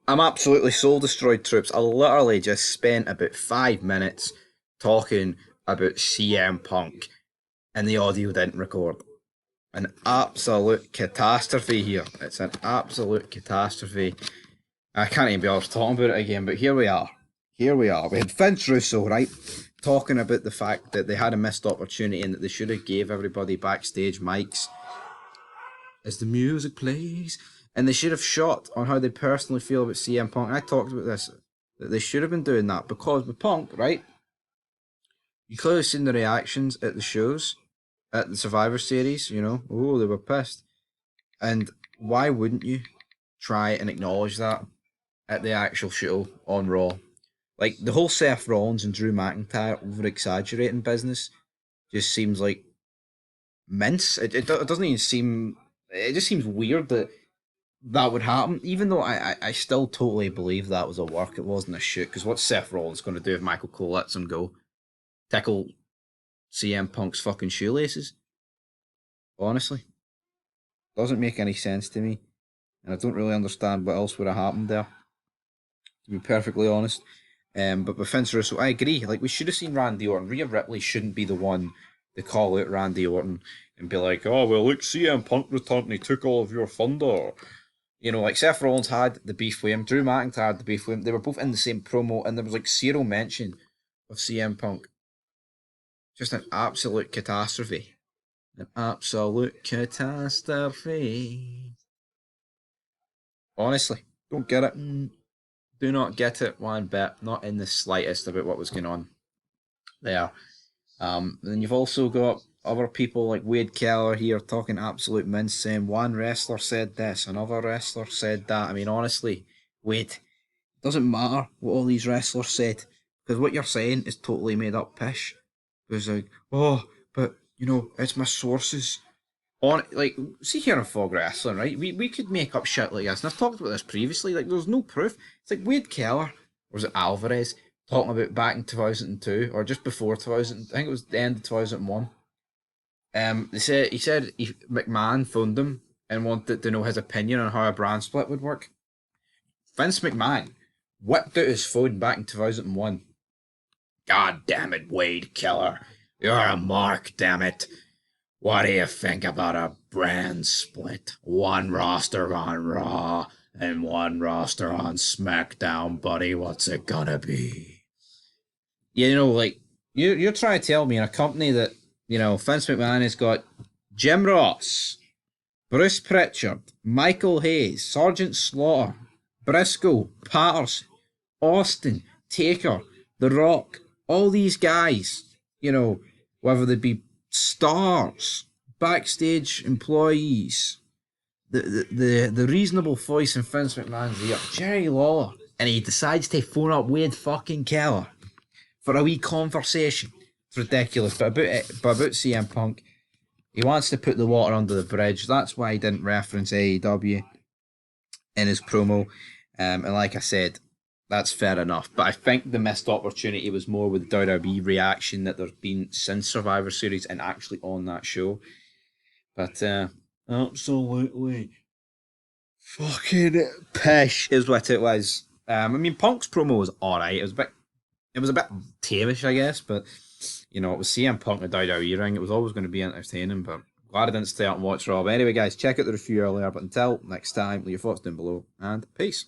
I'm absolutely soul destroyed, troops. I literally just spent about 5 minutes talking about CM Punk, and the audio didn't record. An absolute catastrophe here. It's an absolute catastrophe. I can't even be honest talking about it again, but here we are. Here we are. We had Vince Russo, right, talking about the fact that they had a missed opportunity and that they should have gave everybody backstage mics as the music plays, and they should have shot on how they personally feel about CM Punk. I talked about this, that they should have been doing that because with Punk, right, you clearly seen the reactions at the shows, at the Survivor Series. Oh, they were pissed, and why wouldn't you try and acknowledge that at the actual show on Raw? Like the whole Seth Rollins and Drew McIntyre over exaggerating business just seems like mince. It doesn't even seem. It just seems weird that that would happen. Even though I still totally believe that was a work. It wasn't a shoot. Because what's Seth Rollins going to do if Michael Cole lets him go? Tickle CM Punk's fucking shoelaces? Honestly, doesn't make any sense to me, and I don't really understand what else would have happened there. To be perfectly honest. But with Vince Russo, I agree. Like we should have seen Randy Orton. Rhea Ripley shouldn't be the one to call out Randy Orton and be like, "Oh well, look, CM Punk returned and he took all of your thunder." Like Seth Rollins had the beef with him, Drew McIntyre had the beef with him. They were both in the same promo, and there was like zero mention of CM Punk. Just an absolute catastrophe. An absolute catastrophe. Honestly, don't get it. Do not get it one bit. Not in the slightest about what was going on there. Then you've also got other people like Wade Keller here talking absolute mince, saying one wrestler said this, another wrestler said that. I mean, honestly, Wade, it doesn't matter what all these wrestlers said, because what you're saying is totally made up pish. Because like, oh, but it's my sources. Like, see here in Fog Wrestling, right? We could make up shit like this, and I've talked about this previously. Like, there's no proof. It's like Wade Keller, or was it Alvarez, talking about back in 2002 or just before 2000. I think it was the end of 2001. He said McMahon phoned him and wanted to know his opinion on how a brand split would work. Vince McMahon whipped out his phone back in 2001. God damn it, Wade Keller, you're a mark. Damn it. What do you think about a brand split? One roster on Raw and one roster on SmackDown, buddy. What's it gonna be? Like you're trying to tell me in a company that Vince McMahon has got Jim Ross, Bruce Pritchard, Michael Hayes, Sergeant Slaughter, Briscoe, Patterson, Austin, Taker, The Rock, all these guys. Whether they be stars, backstage employees, the reasonable voice in Vince McMahon's ear, Jerry Lawler, and he decides to phone up Wade fucking Keller for a wee conversation. It's ridiculous. But about CM Punk, he wants to put the water under the bridge. That's why he didn't reference AEW in his promo. And like I said, that's fair enough. But I think the missed opportunity was more with the WWE reaction that there's been since Survivor Series and actually on that show. But absolutely fucking pish is what it was. I mean, Punk's promo was alright. It was a bit tamish, I guess, but it was CM Punk in the WWE ring. It was always going to be entertaining, but glad I didn't stay out and watch Raw. But anyway, guys, check out the review earlier. But until next time, leave your thoughts down below, and peace.